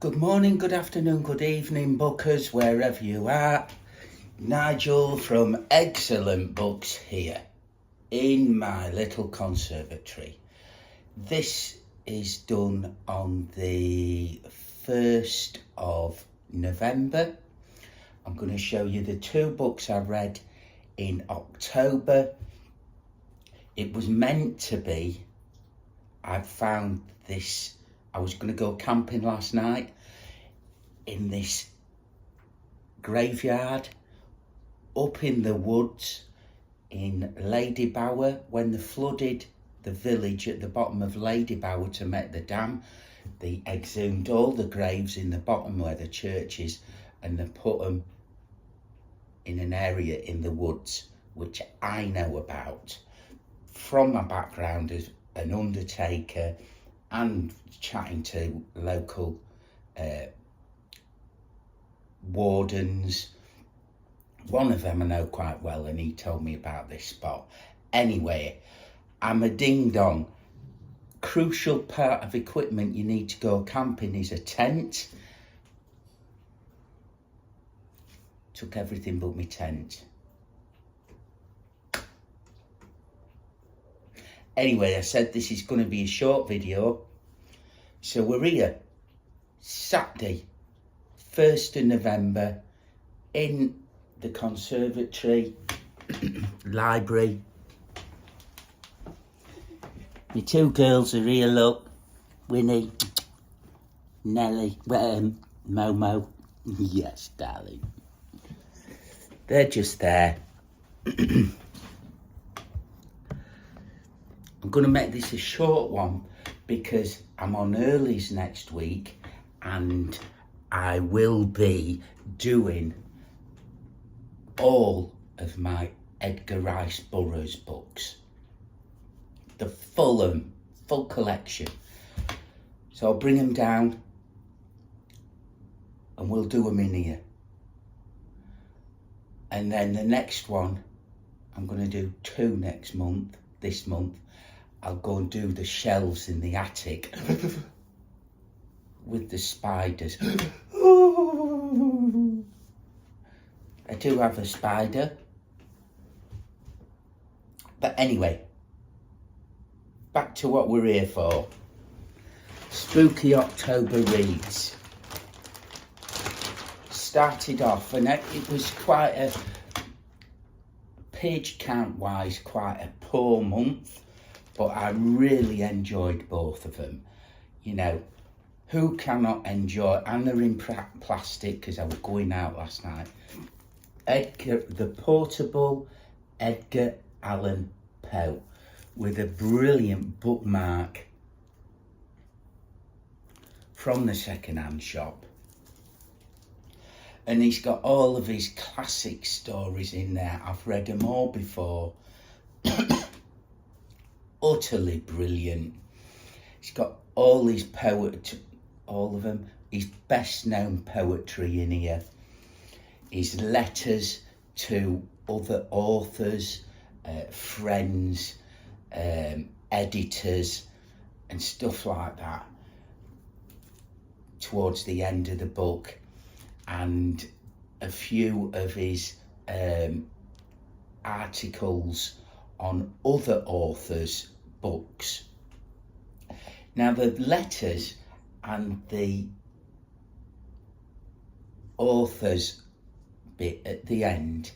Good morning, good afternoon, good evening, bookers, wherever you are. Nigel from Excellent Books here in my little conservatory. This is done on the 1st of November. I'm going to show you the two books I read in October. It was meant to be, I found this, I was going to go camping last night in this graveyard up in the woods in Ladybower. When they flooded the village at the bottom of Ladybower to make the dam, they exhumed all the graves in the bottom where the church is and they put them in an area in the woods which I know about from my background as an undertaker and chatting to local wardens. One of them I know quite well and he told me about this spot. Anyway, I'm a ding-dong. Crucial part of equipment you need to go camping is a tent. Took everything but my tent. Anyway, I said this is going to be a short video. So we're here, Saturday, 1st of November, in the conservatory, library. My two girls are here, look. Winnie, Nellie, Momo. Yes, darling. They're just there. I'm going to make this a short one because I'm on earlies next week and I will be doing all of my Edgar Rice Burroughs books. The full collection. So I'll bring them down and we'll do them in here. And then the next one, I'm going to do two next month, this month. I'll go and do the shelves in the attic with the spiders. I do have a spider. But anyway, back to what we're here for. Spooky October reads. Started off and it was quite a, page count wise, quite a poor month. But I really enjoyed both of them. You know, who cannot enjoy, and they're in plastic because I was going out last night. The Portable Edgar Allan Poe with a brilliant bookmark from the second-hand shop. And he's got all of his classic stories in there. I've read them all before. Utterly brilliant. He's got all his all of them, his best known poetry in here. His letters to other authors, friends, editors and stuff like that towards the end of the book, and a few of his articles on other authors' books. Now the letters and the authors bit at the end,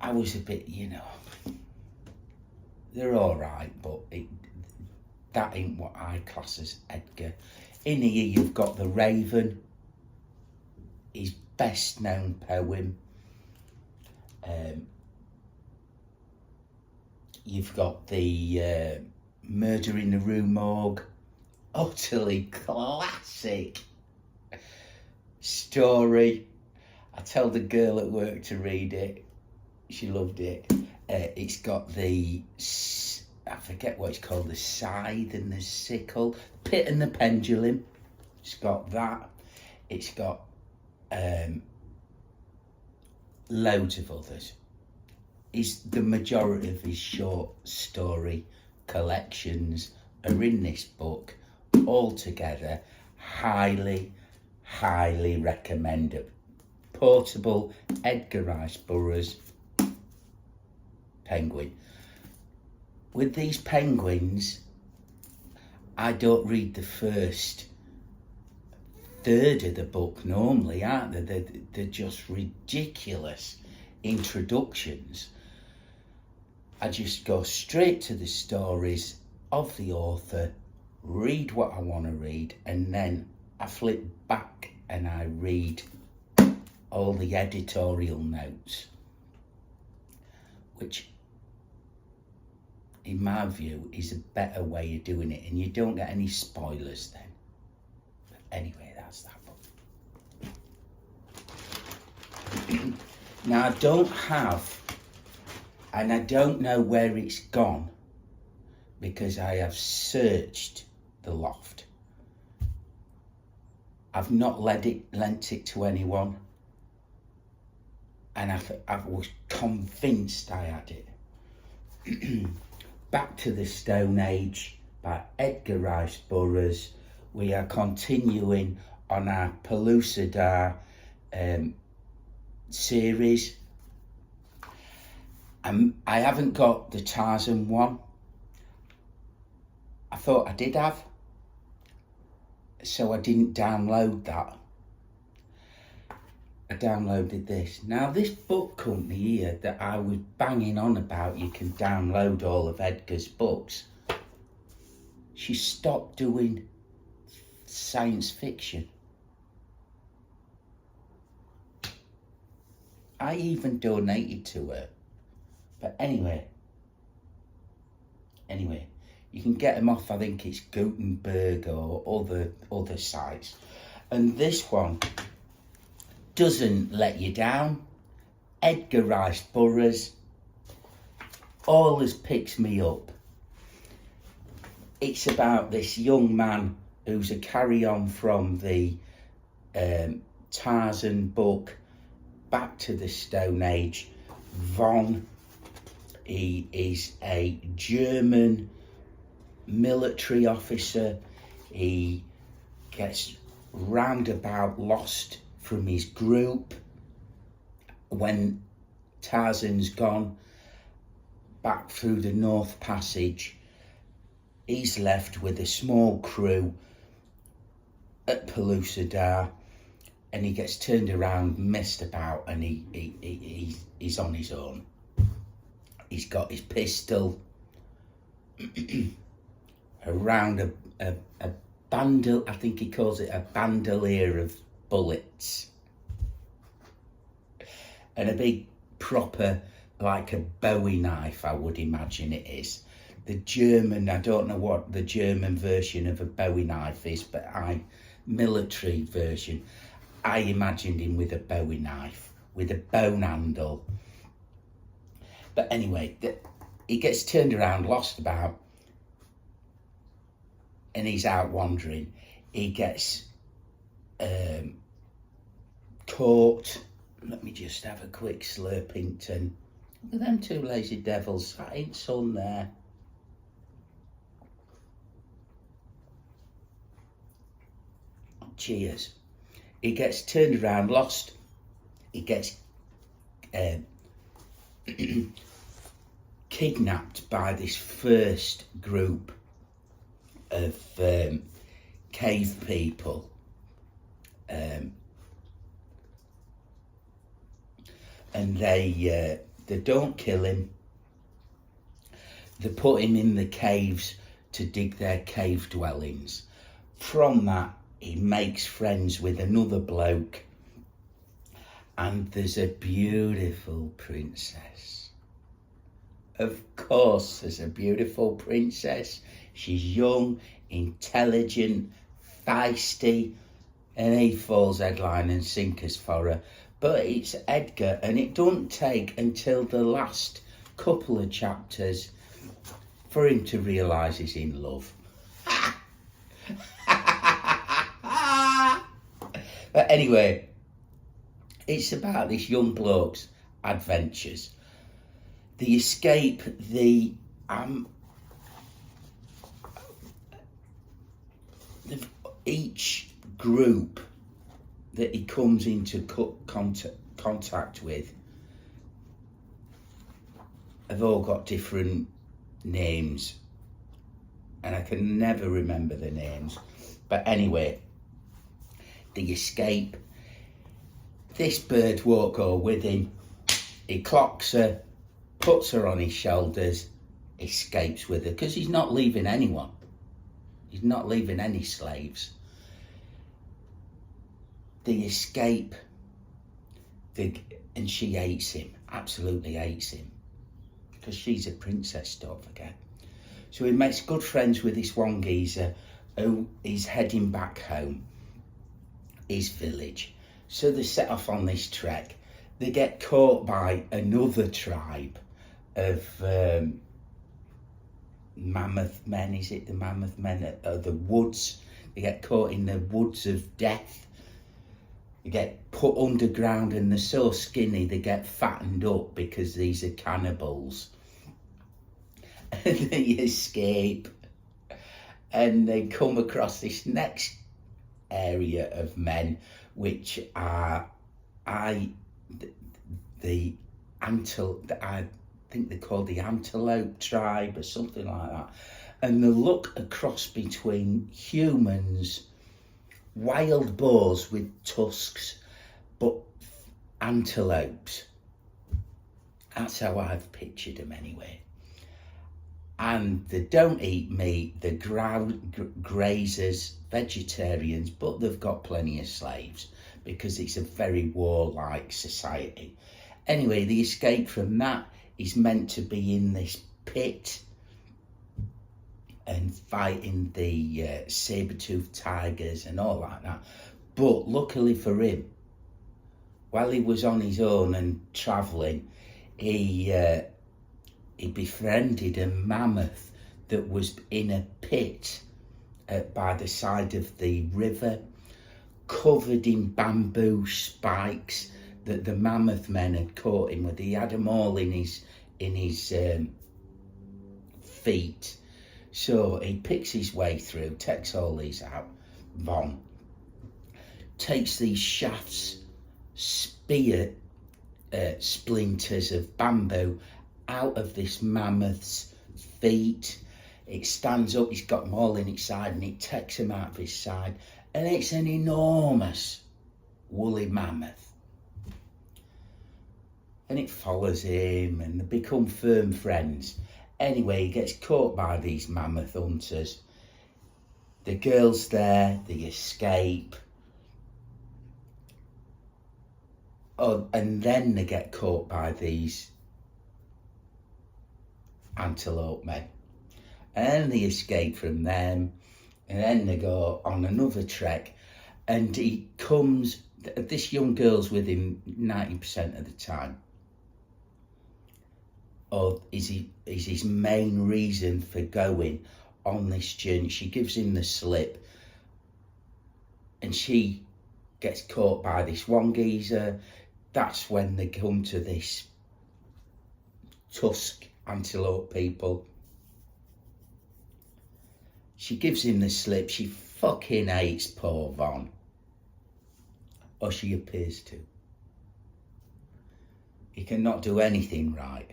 I was a bit, they're all right, but that ain't what I class as Edgar. In here you've got The Raven, his best known poem. You've got the Murder in the Rue Morgue, utterly classic story. I told the girl at work to read it. She loved it. It's got the, I forget what it's called, the scythe and the sickle, Pit and the Pendulum. It's got that. It's got loads of others. The majority of his short story collections are in this book all together. Highly, highly recommend it. Portable Edgar Rice Burroughs penguin. With these penguins, I don't read the first third of the book normally, aren't they? They're just ridiculous introductions. I just go straight to the stories of the author, read what I want to read, and then I flip back and I read all the editorial notes, which in my view is a better way of doing it, and you don't get any spoilers then. But anyway, that's that book. Now I don't have, and I don't know where it's gone, because I have searched the loft. I've not lent it to anyone, and I was convinced I had it. Back to the Stone Age by Edgar Rice Burroughs. We are continuing on our Pellucidar series. I haven't got the Tarzan one. I thought I did have, so I didn't download that. I downloaded this. Now this book company here that I was banging on about, you can download all of Edgar's books, she stopped doing science fiction. I even donated to her. But anyway, you can get them off, I think it's Gutenberg or other sites. And this one doesn't let you down. Edgar Rice Burroughs always picks me up. It's about this young man who's a carry-on from the Tarzan book, Back to the Stone Age. Von, he is a German military officer. He gets roundabout lost from his group when Tarzan's gone back through the North Passage. He's left with a small crew at Pellucidar, and he gets turned around, messed about, and he's on his own. He's got his pistol around a bandol, I think he calls it a bandolier of bullets, and a big proper, like a Bowie knife, I would imagine it is. The German, I don't know what the German version of a Bowie knife is, but military version, I imagined him with a Bowie knife, with a bone handle. But anyway, he gets turned around, lost about, and he's out wandering. He gets caught. Let me just have a quick Slurpington. Look at them two lazy devils. That ain't sun there. Cheers. He gets turned around, lost. He gets kidnapped by this first group of cave people. And they don't kill him. They put him in the caves to dig their cave dwellings. From that, he makes friends with another bloke, and there's a beautiful princess. Of course, there's a beautiful princess. She's young, intelligent, feisty, and he falls headline and sinkers for her. But it's Edgar, and it don't take until the last couple of chapters for him to realise he's in love. But anyway, it's about this young bloke's adventures. They escape each group that he comes into contact with have all got different names, and I can never remember the names. But anyway, the escape. This bird won't go with him. He clocks her, puts her on his shoulders, escapes with her, because he's not leaving anyone. He's not leaving any slaves. They escape, and she hates him, absolutely hates him, because she's a princess, don't forget. So he makes good friends with this one geezer who is heading back home, his village. So they set off on this trek. They get caught by another tribe of mammoth men. Is it the mammoth men of the woods? They get caught in the woods of death. They get put underground, and they're so skinny they get fattened up because these are cannibals. And they escape, and they come across this next area of men, which are I think they're called the Antelope tribe or something like that. And they look a cross between humans, wild boars with tusks, but antelopes. That's how I've pictured them anyway. And they don't eat meat, they're grazers, vegetarians, but they've got plenty of slaves because it's a very warlike society. Anyway, the escape from that is meant to be in this pit and fighting the saber-toothed tigers and all like that. But luckily for him, while he was on his own and travelling, he befriended a mammoth that was in a pit by the side of the river, covered in bamboo spikes that the mammoth men had caught him with. He had them all in his feet. So he picks his way through, takes all these out. Von takes these shafts, spear splinters of bamboo out of this mammoth's feet. It stands up, he's got them all in its side, and he takes them out of his side, and it's an enormous woolly mammoth. And it follows him, and they become firm friends. Anyway, he gets caught by these mammoth hunters. The girl's there, they escape. Oh, and then they get caught by these antelope men. And they escape from them, and then they go on another trek, and this young girl's with him 90% of the time. Or is his main reason for going on this journey. She gives him the slip, and she gets caught by this one geezer. That's when they come to this tusk antelope people. She gives him the slip. She fucking hates poor Von. Or she appears to. He cannot do anything right.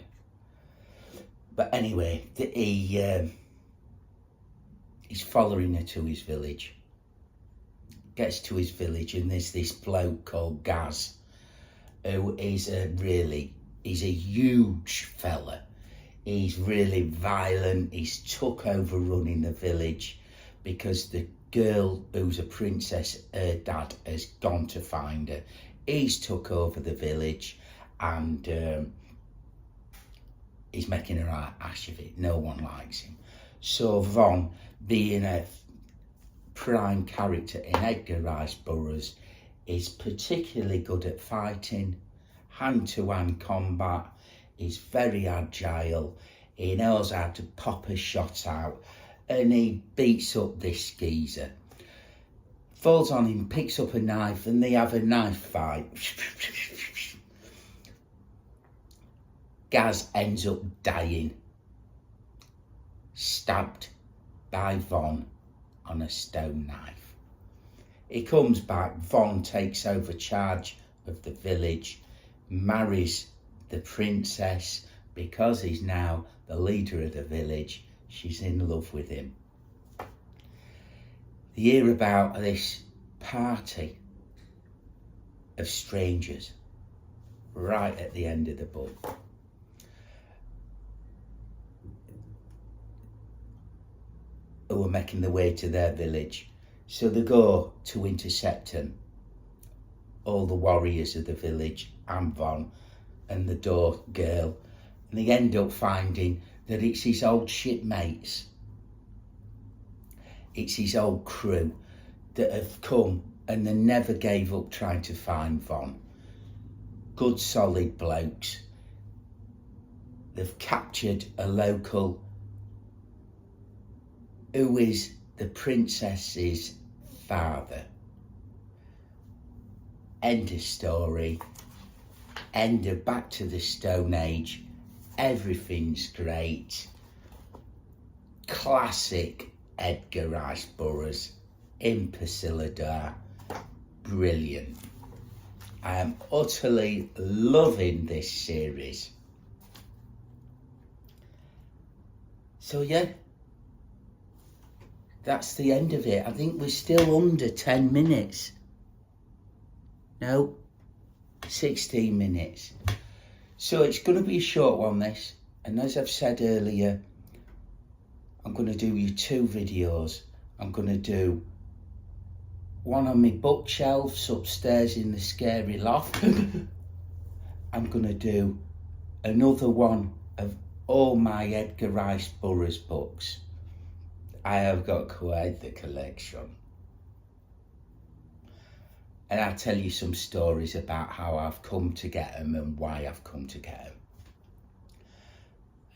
But anyway, he's following her to his village. Gets to his village, and there's this bloke called Gaz, who is he's a huge fella. He's really violent. He's took over running the village because the girl who's a princess, her dad, has gone to find her. He's took over the village, and he's making a ash of it. No one likes him. So Von, being a prime character in Edgar Rice Burroughs, is particularly good at fighting, hand-to-hand combat. He's very agile. He knows how to pop a shot out, and he beats up this geezer. Falls on him, picks up a knife, and they have a knife fight. Gaz ends up dying, stabbed by Von on a stone knife. He comes back, Von takes over charge of the village, marries the princess. Because he's now the leader of the village, she's in love with him. You hear about this party of strangers right at the end of the book. Who are making their way to their village. So they go to intercept them. All the warriors of the village, and Von, and the door girl. And they end up finding that it's his old shipmates. It's his old crew that have come, and they never gave up trying to find Von. Good solid blokes. They've captured a local who is the princess's father. End of story. End of Back to the Stone Age. Everything's great. Classic Edgar Rice Burroughs in Persiladar. Brilliant. I am utterly loving this series. So yeah, that's the end of it. I think we're still under 10 minutes. No, 16 minutes. So it's going to be a short one, this. And as I've said earlier, I'm going to do you 2 videos. I'm going to do one on my bookshelves upstairs in the scary loft. I'm going to do another one of all my Edgar Rice Burroughs books. I have got quite the collection. And I'll tell you some stories about how I've come to get them and why I've come to get them.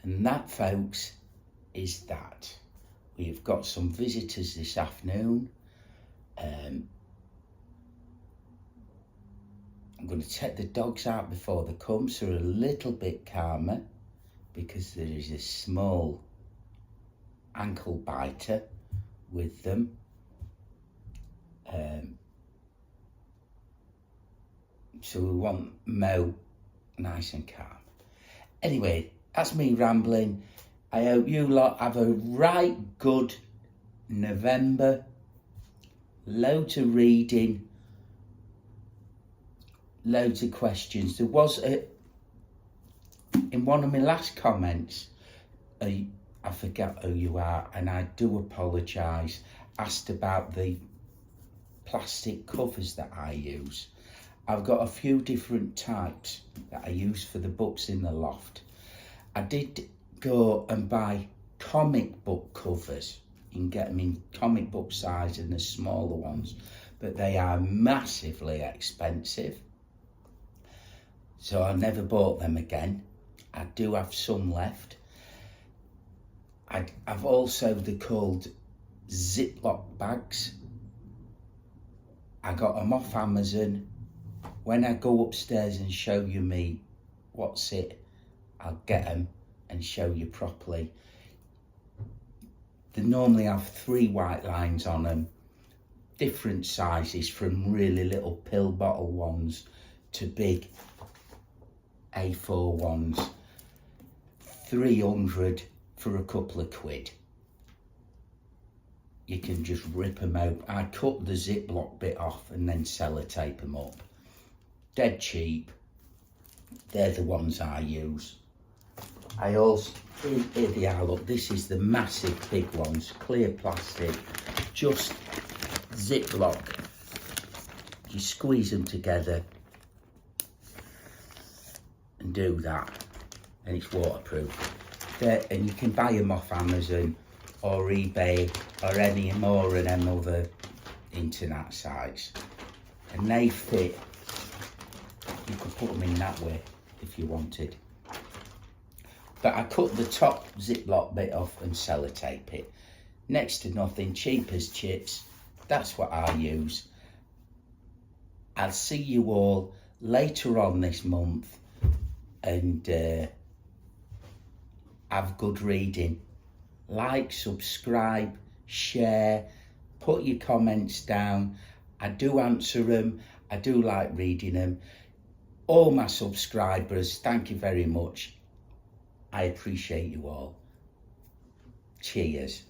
And that, folks, is that. We've got some visitors this afternoon. I'm going to take the dogs out before they come, so they're a little bit calmer, because there is a small ankle biter with them. So we want Mo nice and calm. Anyway, that's me rambling. I hope you lot have a right good November. Loads of reading. Loads of questions. There was in one of my last comments, I forget who you are, and I do apologise, asked about the plastic covers that I use. I've got a few different types that I use for the books in the loft. I did go and buy comic book covers. You can get them in comic book size and the smaller ones, but they are massively expensive. So I never bought them again. I do have some left. I've also called Ziploc bags. I got them off Amazon. When I go upstairs and show you me what's it, I'll get them and show you properly. They normally have 3 white lines on them, different sizes, from really little pill bottle ones to big A4 ones. 300 for a couple of quid. You can just rip them out. I cut the Ziploc bit off and then sellotape them up. Dead cheap. They're the ones I use. I also, here they are, look, this is the massive big ones, clear plastic, just Ziploc. You squeeze them together and do that, and it's waterproof. And you can buy them off Amazon or eBay or any more of them other internet sites, and they fit. You could put them in that way if you wanted. But I cut the top Ziploc bit off and sellotape it. Next to nothing, cheap as chips. That's what I use. I'll see you all later on this month, and have good reading. Like, subscribe, share, put your comments down. I do answer them. I do like reading them. All my subscribers, thank you very much. I appreciate you all. Cheers.